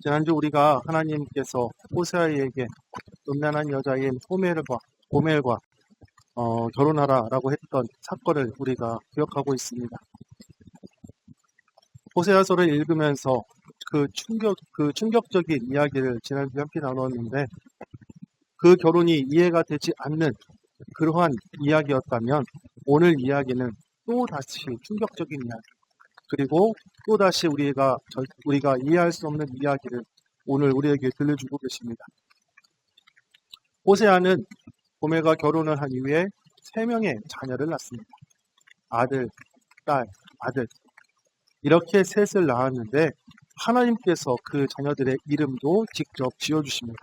지난주 우리가 하나님께서 호세아에게 음란한 여자인 고멜과 결혼하라라고 했던 사건을 우리가 기억하고 있습니다. 호세아서를 읽으면서 그 충격적인 이야기를 지난주에 함께 나눴는데, 그 결혼이 이해가 되지 않는 그러한 이야기였다면 오늘 이야기는 또 다시 충격적인 이야기, 그리고 또 다시 우리가 이해할 수 없는 이야기를 오늘 우리에게 들려주고 계십니다. 호세아는 고멜과 결혼을 한 이후에 3명의 자녀를 낳습니다. 아들, 딸, 아들, 이렇게 셋을 낳았는데 하나님께서 그 자녀들의 이름도 직접 지어주십니다.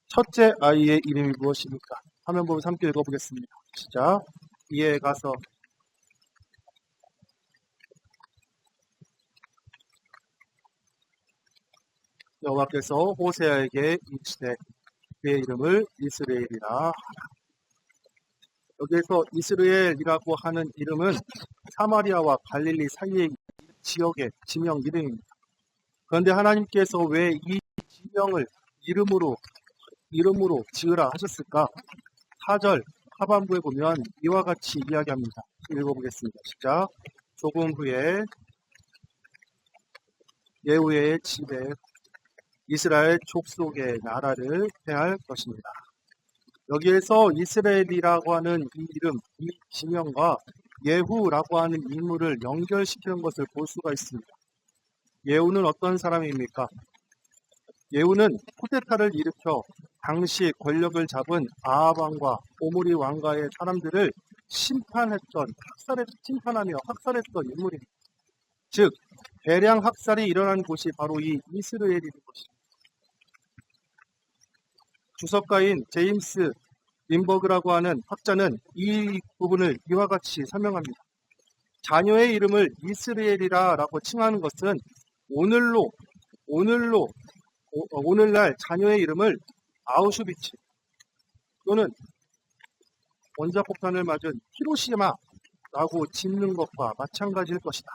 첫째 아이의 이름이 무엇입니까? 화면 보면서 함께 읽어보겠습니다. 시작. 이에 가서 여호와께서 호세아에게 이르시되 그의 이름을 이스라엘이라 하라. 여기에서 이스라엘이라고 하는 이름은 사마리아와 갈릴리 사이의 지역의 지명 이름입니다. 그런데 하나님께서 왜 이 지명을 이름으로 지으라 하셨을까? 4절 하반부에 보면 이와 같이 이야기합니다. 읽어보겠습니다. 시작. 조금 후에 예후의 집에 이스라엘 족속의 나라를 폐할 것입니다. 여기에서 이스라엘이라고 하는 이 이름, 이 지명과 예후라고 하는 인물을 연결시키는 것을 볼 수가 있습니다. 예후는 어떤 사람입니까? 예후는 쿠데타를 일으켜 당시 권력을 잡은 아합 왕과 오므리 왕가의 사람들을 심판하며 학살했던 인물입니다. 즉 대량 학살이 일어난 곳이 바로 이 이스라엘인 것입니다. 주석가인 제임스 린버그라고 하는 학자는 이 부분을 이와 같이 설명합니다. 자녀의 이름을 이스라엘이라고 칭하는 것은 오늘날 자녀의 이름을 아우슈비츠 또는 원자폭탄을 맞은 히로시마라고 짓는 것과 마찬가지일 것이다.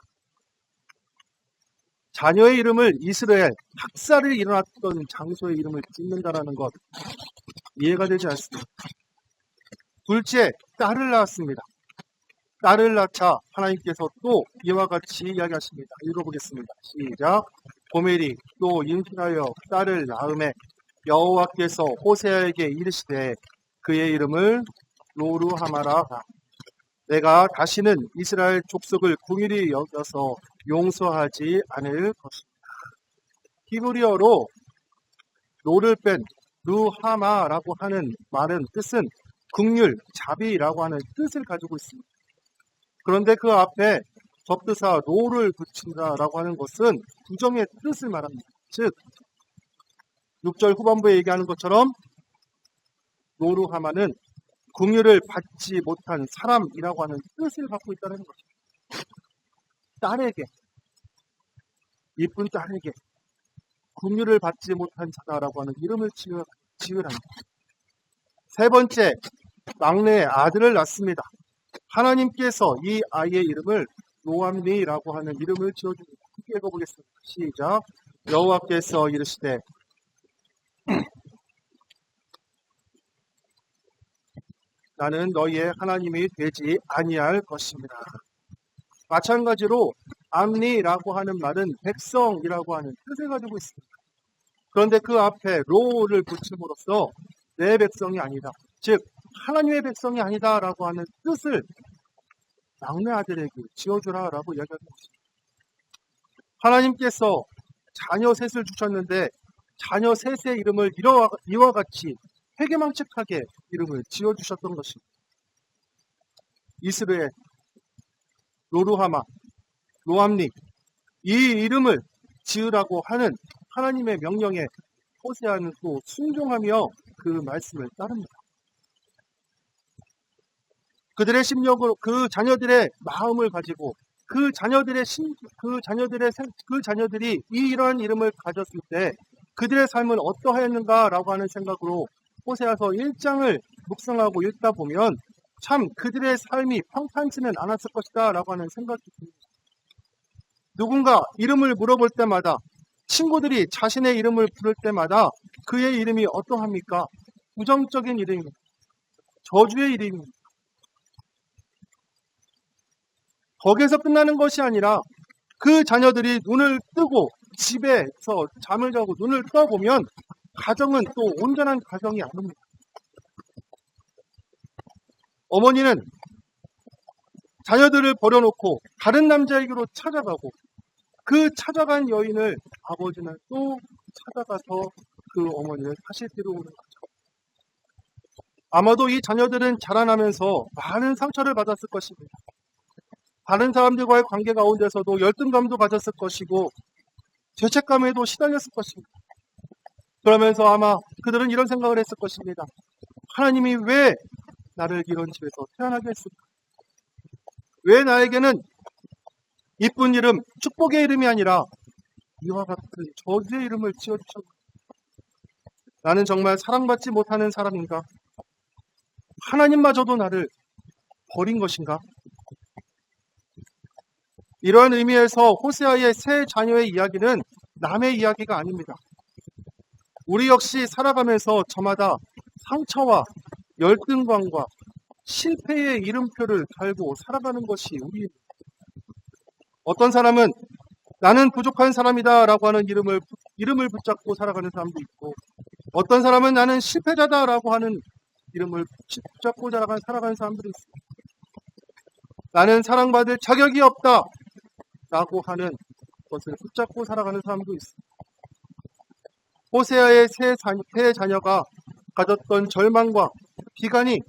자녀의 이름을 이스라엘, 학살이 일어났던 장소의 이름을 짓는다라는 것, 이해가 되지 않습니다. 둘째, 딸을 낳았습니다. 딸을 낳자 하나님께서 또 이와 같이 이야기하십니다. 읽어보겠습니다. 시작. 고멜이 또 임신하여 딸을 낳음에 여호와께서 호세아에게 이르시되 그의 이름을 로루하마라. 내가 다시는 이스라엘 족속을 긍휼히 여겨서 용서하지 않을 것입니다. 히브리어로 로를 뺀 루하마라고 하는 말은 뜻은 긍휼, 자비라고 하는 뜻을 가지고 있습니다. 그런데 그 앞에 접두사 로를 붙인다라고 하는 것은 부정의 뜻을 말합니다. 즉 6절 후반부에 얘기하는 것처럼 로루하마는 긍휼을 받지 못한 사람이라고 하는 뜻을 갖고 있다는 것입니다. 딸에게, 이쁜 딸에게 긍휼을 받지 못한 자다라고 하는 이름을 지으랍니다. 세 번째, 막내 아들을 낳습니다. 하나님께서 이 아이의 이름을 로암리라고 하는 이름을 지어줍니다. 함께 읽어보겠습니다. 시작. 여호와께서 이르시되 나는 너희의 하나님이 되지 아니할 것입니다. 마찬가지로 암리라고 하는 말은 백성이라고 하는 뜻을 가지고 있습니다. 그런데 그 앞에 로를 붙임으로써 내 백성이 아니다, 즉 하나님의 백성이 아니다라고 하는 뜻을 막내 아들에게 지어주라라고 이야기하고 있습니다. 하나님께서 자녀 셋을 주셨는데 자녀 셋의 이름을 이와 같이 회개망측하게 이름을 지어주셨던 것입니다. 이스라엘, 로루하마, 로암리, 이 이름을 지으라고 하는 하나님의 명령에 호세아는 또 순종하며 그 말씀을 따릅니다. 그들의 심령으로 그 자녀들의 마음을 가지고 그 자녀들이 이러한 이름을 가졌을 때 그들의 삶은 어떠하였는가라고 하는 생각으로 호세아서 1장을 묵상하고 읽다 보면 참 그들의 삶이 평탄치는 않았을 것이다 라고 하는 생각이 듭니다. 누군가 이름을 물어볼 때마다 친구들이 자신의 이름을 부를 때마다 그의 이름이 어떠합니까? 부정적인 이름입니다. 저주의 이름입니다. 거기에서 끝나는 것이 아니라 그 자녀들이 눈을 뜨고 집에서 잠을 자고 눈을 떠보면 가정은 또 온전한 가정이 아닙니다. 어머니는 자녀들을 버려놓고 다른 남자에게로 찾아가고 그 찾아간 여인을 아버지는 또 찾아가서 그 어머니를 다시 데려오는 거죠. 아마도 이 자녀들은 자라나면서 많은 상처를 받았을 것입니다. 다른 사람들과의 관계 가운데서도 열등감도 가졌을 것이고 죄책감에도 시달렸을 것입니다. 그러면서 아마 그들은 이런 생각을 했을 것입니다. 하나님이 왜 나를 이런 집에서 태어나게 했을까? 왜 나에게는 이쁜 이름, 축복의 이름이 아니라 이와 같은 저주의 이름을 지어주셨나? 나는 정말 사랑받지 못하는 사람인가? 하나님마저도 나를 버린 것인가? 이러한 의미에서 호세아의 세 자녀의 이야기는 남의 이야기가 아닙니다. 우리 역시 살아가면서 저마다 상처와 열등감과 실패의 이름표를 달고 살아가는 것이 우리입니다. 어떤 사람은 나는 부족한 사람이다 라고 하는 이름을 붙잡고 살아가는 사람도 있고, 어떤 사람은 나는 실패자다 라고 하는 이름을 붙잡고 살아가는 사람들이 있습니다. 나는 사랑받을 자격이 없다 라고 하는 것을 붙잡고 살아가는 사람도 있습니다. 호세아의 세 자녀가 가졌던 절망과 비관이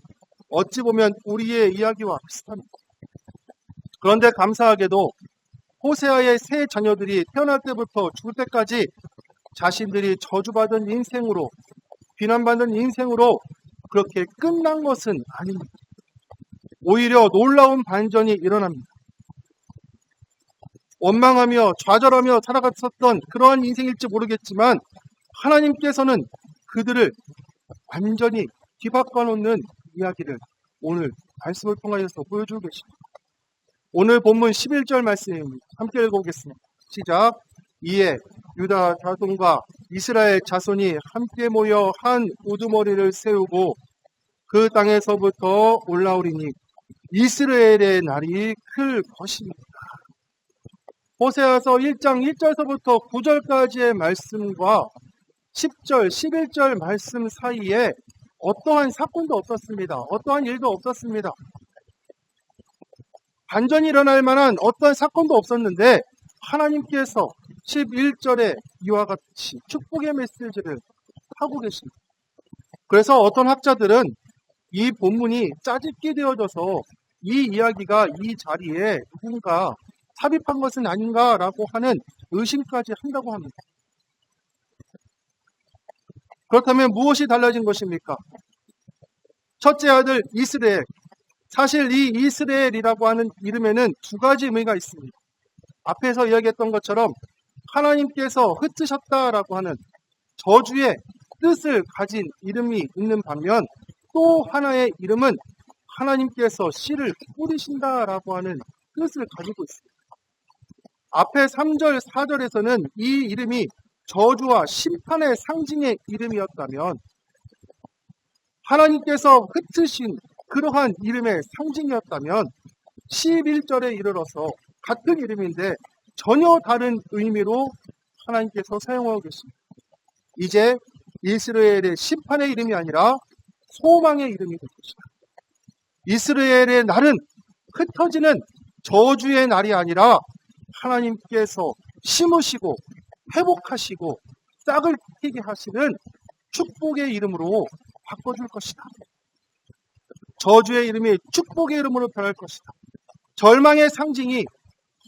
어찌 보면 우리의 이야기와 비슷합니다. 그런데 감사하게도 호세아의 세 자녀들이 태어날 때부터 죽을 때까지 자신들이 저주받은 인생으로, 비난받는 인생으로 그렇게 끝난 것은 아닙니다. 오히려 놀라운 반전이 일어납니다. 원망하며 좌절하며 살아갔었던 그러한 인생일지 모르겠지만 하나님께서는 그들을 완전히 뒤바꿔놓는 이야기를 오늘 말씀을 통하여서 보여주고 계십니다. 오늘 본문 11절 말씀입니다. 함께 읽어보겠습니다. 시작. 이에 유다 자손과 이스라엘 자손이 함께 모여 한 우두머리를 세우고 그 땅에서부터 올라오리니 이스라엘의 날이 클 것입니다. 호세아서 1장 1절서부터 9절까지의 말씀과 10절, 11절 말씀 사이에 어떠한 사건도 없었습니다. 어떠한 일도 없었습니다. 반전이 일어날 만한 어떠한 사건도 없었는데 하나님께서 11절에 이와 같이 축복의 메시지를 하고 계십니다. 그래서 어떤 학자들은 이 본문이 짜집기 되어져서 이 이야기가 이 자리에 누군가 삽입한 것은 아닌가라고 하는 의심까지 한다고 합니다. 그렇다면 무엇이 달라진 것입니까? 첫째 아들 이스라엘. 사실 이 이스라엘이라고 하는 이름에는 두 가지 의미가 있습니다. 앞에서 이야기했던 것처럼 하나님께서 흩으셨다라고 하는 저주의 뜻을 가진 이름이 있는 반면 또 하나의 이름은 하나님께서 씨를 뿌리신다라고 하는 뜻을 가지고 있습니다. 앞에 3절, 4절에서는 이 이름이 저주와 심판의 상징의 이름이었다면 하나님께서 흩으신 그러한 이름의 상징이었다면 11절에 이르러서 같은 이름인데 전혀 다른 의미로 하나님께서 사용하고 계십니다. 이제 이스라엘의 심판의 이름이 아니라 소망의 이름이 될 것이다. 이스라엘의 날은 흩어지는 저주의 날이 아니라 하나님께서 심으시고 회복하시고 싹을 틔게 하시는 축복의 이름으로 바꿔줄 것이다. 저주의 이름이 축복의 이름으로 변할 것이다. 절망의 상징이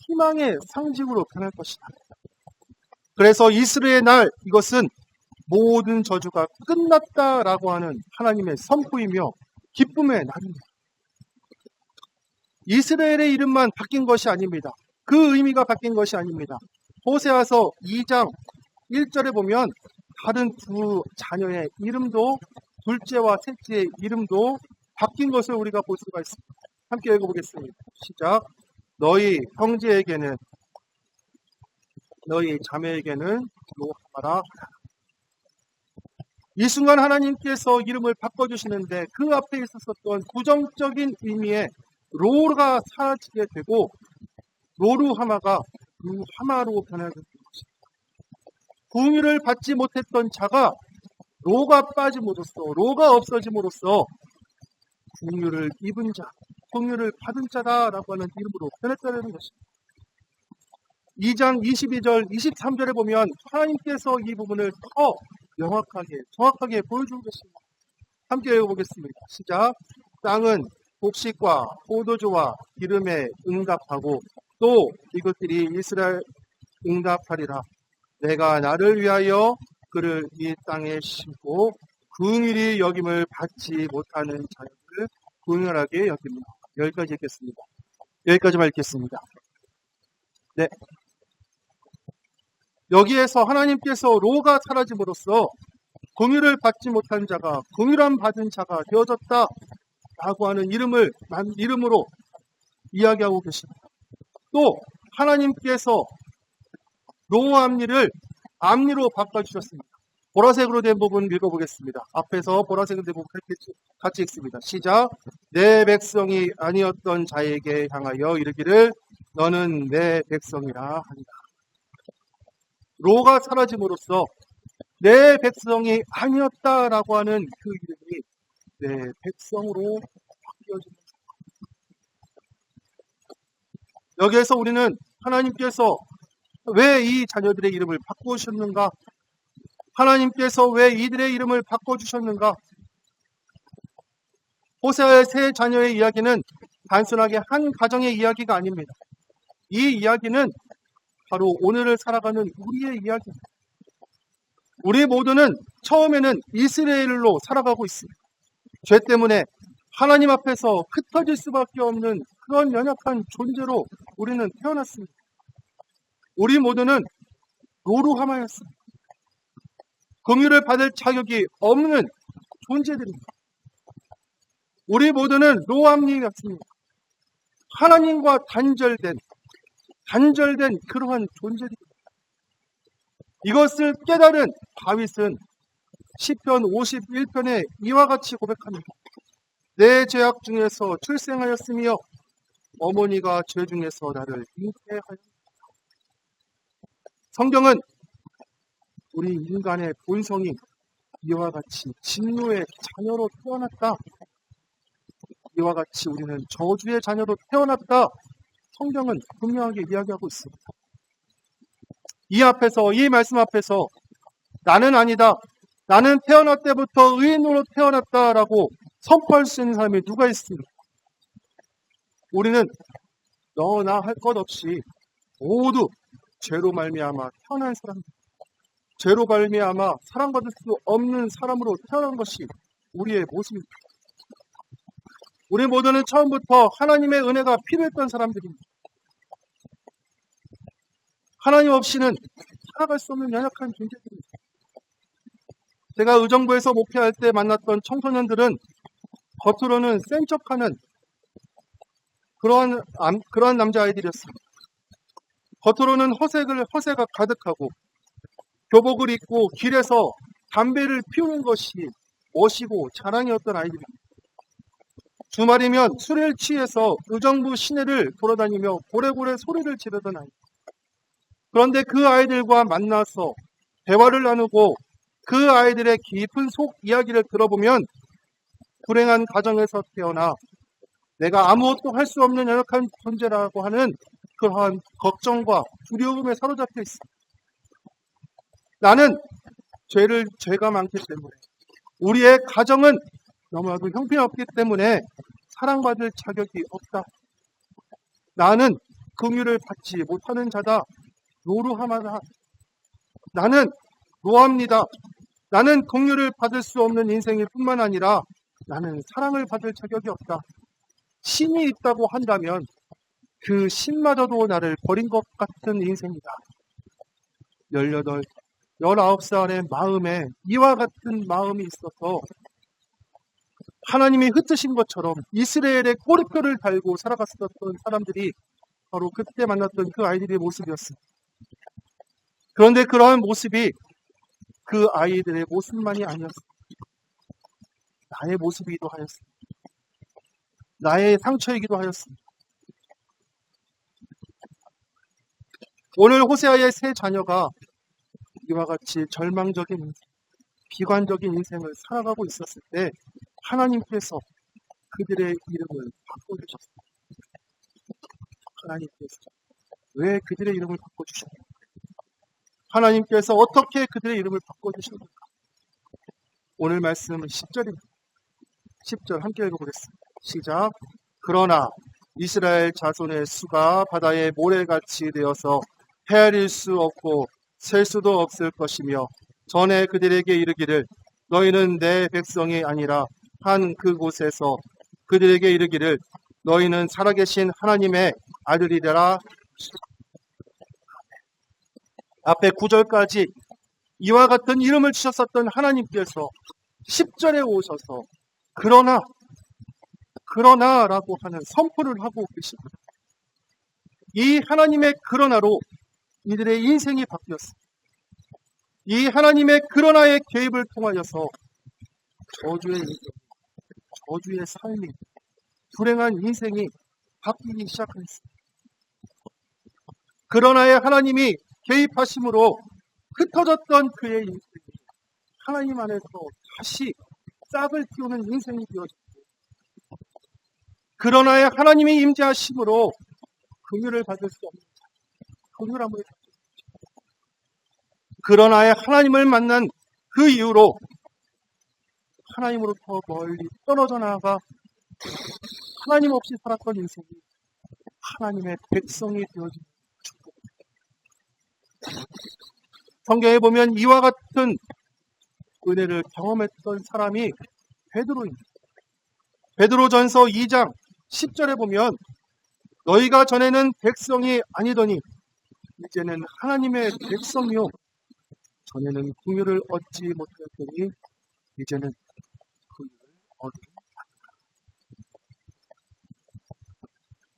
희망의 상징으로 변할 것이다. 그래서 이스라엘의 날, 이것은 모든 저주가 끝났다라고 하는 하나님의 선포이며 기쁨의 날입니다. 이스라엘의 이름만 바뀐 것이 아닙니다. 그 의미가 바뀐 것이 아닙니다. 호세아서 2장 1절에 보면 다른 두 자녀의 이름도, 둘째와 셋째의 이름도 바뀐 것을 우리가 볼 수가 있습니다. 함께 읽어보겠습니다. 시작. 너희 형제에게는 너희 자매에게는 로하마라. 이 순간 하나님께서 이름을 바꿔주시는데 그 앞에 있었던 부정적인 의미의 로가 사라지게 되고 로루하마가 루하마로 변하게 된 것입니다. 긍휼을 받지 못했던 자가 로가 빠짐으로써, 로가 없어짐으로써 긍휼을 입은 자, 긍휼을 받은 자다라고 하는 이름으로 변했다는 것입니다. 2장 22절, 23절에 보면 하나님께서 이 부분을 더 명확하게, 정확하게 보여주고 계십니다. 함께 읽어보겠습니다. 시작. 땅은 곡식과 포도주와 기름에 응답하고 또 이것들이 이스라엘 응답하리라. 내가 나를 위하여 그를 이 땅에 심고 긍휼히 여김을 받지 못하는 자를 긍휼하게 여깁니다. 여기까지 읽겠습니다. 여기까지만 읽겠습니다. 네. 여기에서 하나님께서 로가 사라짐으로써 긍휼을 받지 못한 자가 긍휼함 받은 자가 되어졌다라고 하는 이름으로 이야기하고 계십니다. 또 하나님께서 로암리를 암리로 바꿔주셨습니다. 보라색으로 된 부분 읽어보겠습니다. 앞에서 보라색으로 된 부분 같이 읽습니다. 시작. 내 백성이 아니었던 자에게 향하여 이르기를 너는 내 백성이라 하니라. 로가 사라짐으로써 내 백성이 아니었다라고 하는 그 이름이 내 백성으로 바뀌어집니다. 여기에서 우리는 하나님께서 왜 이 자녀들의 이름을 바꾸셨는가? 하나님께서 왜 이들의 이름을 바꿔주셨는가? 호세아의 세 자녀의 이야기는 단순하게 한 가정의 이야기가 아닙니다. 이 이야기는 바로 오늘을 살아가는 우리의 이야기입니다. 우리 모두는 처음에는 이스라엘로 살아가고 있습니다. 죄 때문에 하나님 앞에서 흩어질 수밖에 없는 그런 연약한 존재로 우리는 태어났습니다. 우리 모두는 로루하마였습니다. 긍휼을 받을 자격이 없는 존재들입니다. 우리 모두는 로암리였습니다. 하나님과 단절된 그러한 존재들입니다. 이것을 깨달은 다윗은 시편 51편에 이와 같이 고백합니다. 내 죄악 중에서 출생하였으며 어머니가 죄 중에서 나를 잉태하였다. 성경은 우리 인간의 본성이 이와 같이 진노의 자녀로 태어났다. 이와 같이 우리는 저주의 자녀로 태어났다. 성경은 분명하게 이야기하고 있습니다. 이 말씀 앞에서 나는 아니다. 나는 태어날 때부터 의인으로 태어났다라고 선포할 수 있는 사람이 누가 있습니까? 우리는 너나 할 것 없이 모두 죄로 말미암아 태어난 사람입니다. 죄로 말미암아 사랑받을 수 없는 사람으로 태어난 것이 우리의 모습입니다. 우리 모두는 처음부터 하나님의 은혜가 필요했던 사람들입니다. 하나님 없이는 살아갈 수 없는 연약한 존재들입니다. 제가 의정부에서 목회할 때 만났던 청소년들은 겉으로는 센 척하는 그러한 남자아이들이었습니다. 겉으로는 허세가 가득하고 교복을 입고 길에서 담배를 피우는 것이 멋이고 자랑이었던 아이들입니다. 주말이면 술에 취해서 의정부 시내를 돌아다니며 고래고래 소리를 지르던 아이들. 그런데 그 아이들과 만나서 대화를 나누고 그 아이들의 깊은 속 이야기를 들어보면 불행한 가정에서 태어나 내가 아무것도 할 수 없는 연약한 존재라고 하는 그러한 걱정과 두려움에 사로잡혀 있습니다. 나는 죄가 많기 때문에 우리의 가정은 너무나도 형편없기 때문에 사랑받을 자격이 없다. 나는 긍휼을 받지 못하는 자다. 로루하마다. 나는 로합니다. 나는 긍휼을 받을 수 없는 인생일 뿐만 아니라 나는 사랑을 받을 자격이 없다. 신이 있다고 한다면 그 신마저도 나를 버린 것 같은 인생이다. 18, 19살의 마음에 이와 같은 마음이 있어서 하나님이 흩으신 것처럼 이스라엘의 꼬리표를 달고 살아갔었던 사람들이 바로 그때 만났던 그 아이들의 모습이었습니다. 그런데 그러한 모습이 그 아이들의 모습만이 아니었습니다. 나의 모습이기도 하였습니다. 나의 상처이기도 하였습니다. 오늘 호세아의 세 자녀가 이와 같이 절망적인 인생, 비관적인 인생을 살아가고 있었을 때 하나님께서 그들의 이름을 바꿔주셨습니다. 하나님께서 왜 그들의 이름을 바꿔주셨는가? 하나님께서 어떻게 그들의 이름을 바꿔주셨는가? 오늘 말씀은 10절입니다. 10절 함께 읽어보겠습니다. 시작. 그러나 이스라엘 자손의 수가 바다의 모래같이 되어서 헤아릴 수 없고 셀 수도 없을 것이며 전에 그들에게 이르기를 너희는 내 백성이 아니라 한 그곳에서 그들에게 이르기를 너희는 살아계신 하나님의 아들이라. 앞에 9절까지 이와 같은 이름을 주셨었던 하나님께서 10절에 오셔서 그러나라고 하는 선포를 하고 계십니다. 이 하나님의 그러나로 이들의 인생이 바뀌었습니다. 이 하나님의 그러나의 개입을 통하여서 저주의 인생, 저주의 삶이, 불행한 인생이 바뀌기 시작했습니다. 그러나의 하나님이 개입하심으로 흩어졌던 그의 인생이 하나님 안에서 다시 싹을 틔우는 인생이 되어졌고, 그러나의 하나님이 임재하심으로 긍휼을 받을 수 없는 긍휼함을 그러나의 하나님을 만난 그 이후로 하나님으로부터 멀리 떨어져 나아가 하나님 없이 살았던 인생이 하나님의 백성이 되어진 축복. 성경에 보면 이와 같은 은혜를 경험했던 사람이 베드로입니다. 베드로전서 2장 10절에 보면 너희가 전에는 백성이 아니더니 이제는 하나님의 백성이요 전에는 긍휼을 얻지 못했더니 이제는 긍휼을 얻으리라.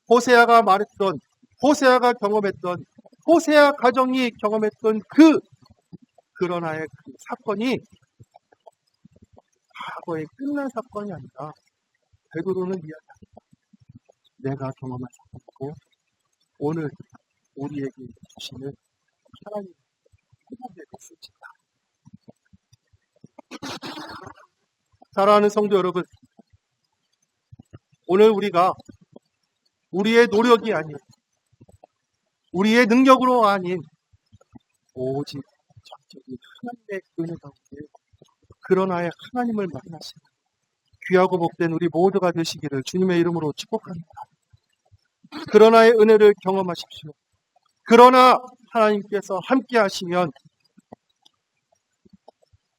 호세아가 말했던, 호세아가 경험했던, 호세아 가정이 경험했던 그러나의 그 사건이 과거에 끝난 사건이 아니라 베드로는 이야기합니다. 내가 경험한 사건이고 오늘 우리에게 주시는 하나님의 회복의 메시지다. 사랑하는 성도 여러분, 오늘 우리가 우리의 노력이 아닌, 우리의 능력으로 아닌 오직 전적인 하나님의 은혜 가운데 그러나의 하나님을 만나시는 귀하고 복된 우리 모두가 되시기를 주님의 이름으로 축복합니다. 그러나의 은혜를 경험하십시오. 그러나 하나님께서 함께 하시면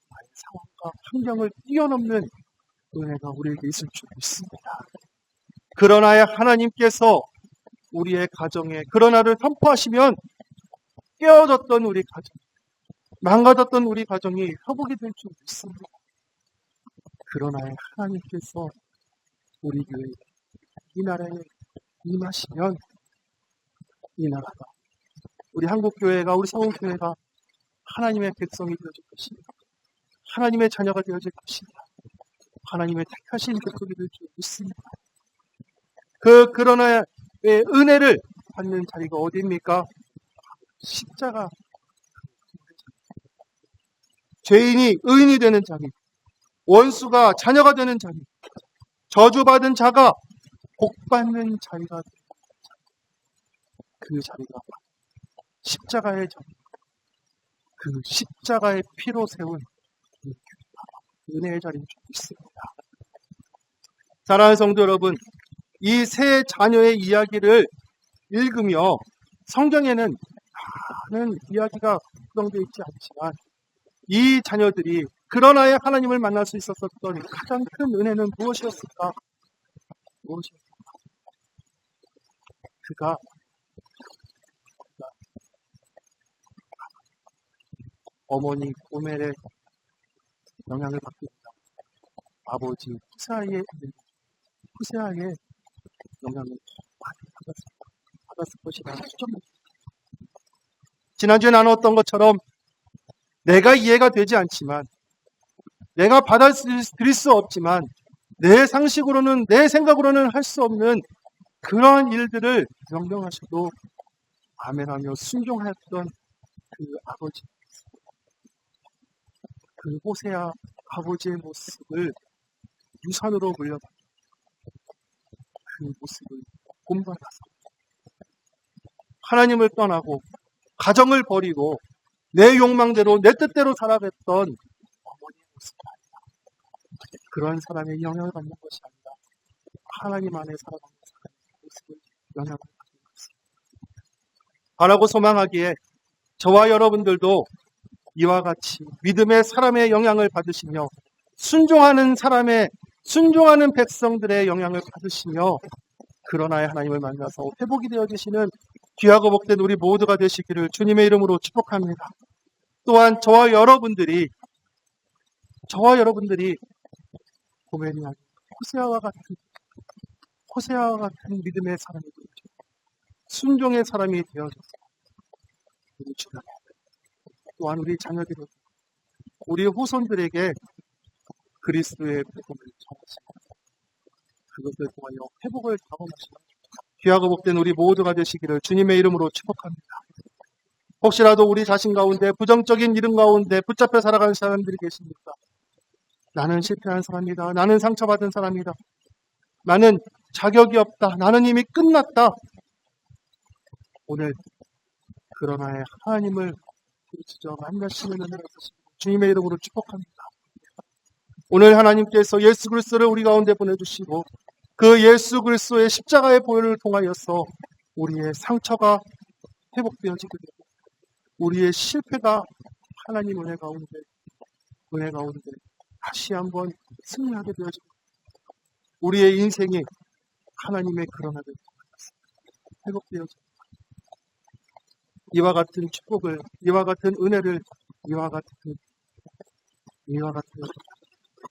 나의 상황과 환경을 뛰어넘는 은혜가 우리에게 있을 줄 믿습니다. 그러나의 하나님께서 우리의 가정에 그러나를 선포하시면 깨어졌던 우리 가정, 망가졌던 우리 가정이 회복이 될 줄 믿습니다. 그러나의 하나님께서 우리 교회, 이 나라에 임하시면 이 나라가, 우리 한국교회가, 우리 서울교회가 하나님의 백성이 되어질 것입니다. 하나님의 자녀가 되어질 것입니다. 하나님의 택하신 백성이 될 줄 믿습니다. 그러나의 은혜를 받는 자리가 어디입니까? 십자가. 죄인이 의인이 되는 자리, 원수가 자녀가 되는 자리, 저주받은 자가 복받는 자리가 되는 자리. 그 자리가 십자가의 자리, 그 십자가의 피로 세운 은혜의 자리인 줄 믿습니다. 사랑하는 성도 여러분, 이 세 자녀의 이야기를 읽으며 성경에는 많은 이야기가 구성되어 있지 않지만 이 자녀들이 그러나의 하나님을 만날 수 있었던 가장 큰 은혜는 무엇이었을까? 무엇이었을까? 그가 어머니 고멜의 영향을 받고 있다. 아버지 후세아의 영향을 많이 받았을 것이라는 추정입니다. 지난주에 나눴던 것처럼 내가 이해가 되지 않지만, 내가 받아들일 수 없지만, 내 상식으로는, 내 생각으로는 할 수 없는 그러한 일들을 명령하셔도 아멘하며 순종하였던 그 아버지, 그 호세아 아버지의 모습을 유산으로 물려받은 그 모습을 본받아서 하나님을 떠나고 가정을 버리고 내 욕망대로 내 뜻대로 살아갔던 어머니의 모습이 아니라, 그런 사람의 영향을 받는 것이 아니라 하나님 안에 살아가는 사람의 모습을 영향을 받는 것입니다. 바라고 소망하기에 저와 여러분들도 이와 같이 믿음의 사람의 영향을 받으시며 순종하는 백성들의 영향을 받으시며 그러나의 하나님을 만나서 회복이 되어지시는 귀하고 복된 우리 모두가 되시기를 주님의 이름으로 축복합니다. 또한 저와 여러분들이 고멜이 아닌 호세아와 같은 믿음의 사람이 되어져 순종의 사람이 되어져서 우리 주변에 또한 우리 자녀들에게 우리 후손들에게 그리스도의 복음을 전하시고 그것을 통하여 회복을 경험하시는 귀하고 복된 우리 모두가 되시기를 주님의 이름으로 축복합니다. 혹시라도 우리 자신 가운데 부정적인 이름 가운데 붙잡혀 살아가는 사람들이 계십니까? 나는 실패한 사람이다. 나는 상처받은 사람이다. 나는 자격이 없다. 나는 이미 끝났다. 오늘 그러나의 하나님을 부르짖어 만나시는 은혜를 주시고 주님의 이름으로 축복합니다. 오늘 하나님께서 예수 그리스도를 우리 가운데 보내주시고 그 예수 그리스도의 십자가의 보혈을 통하여서 우리의 상처가 회복되어지게 되고 우리의 실패가 하나님 은혜 가운데 다시 한번 승리하게 되어지고 우리의 인생이 하나님의 그러나를 회복되어지고 이와 같은 축복을, 이와 같은 은혜를, 이와 같은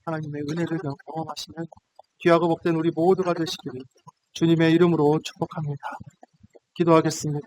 하나님의 은혜를 경험하시는 귀하고 복된 우리 모두가 되시기를 주님의 이름으로 축복합니다. 기도하겠습니다.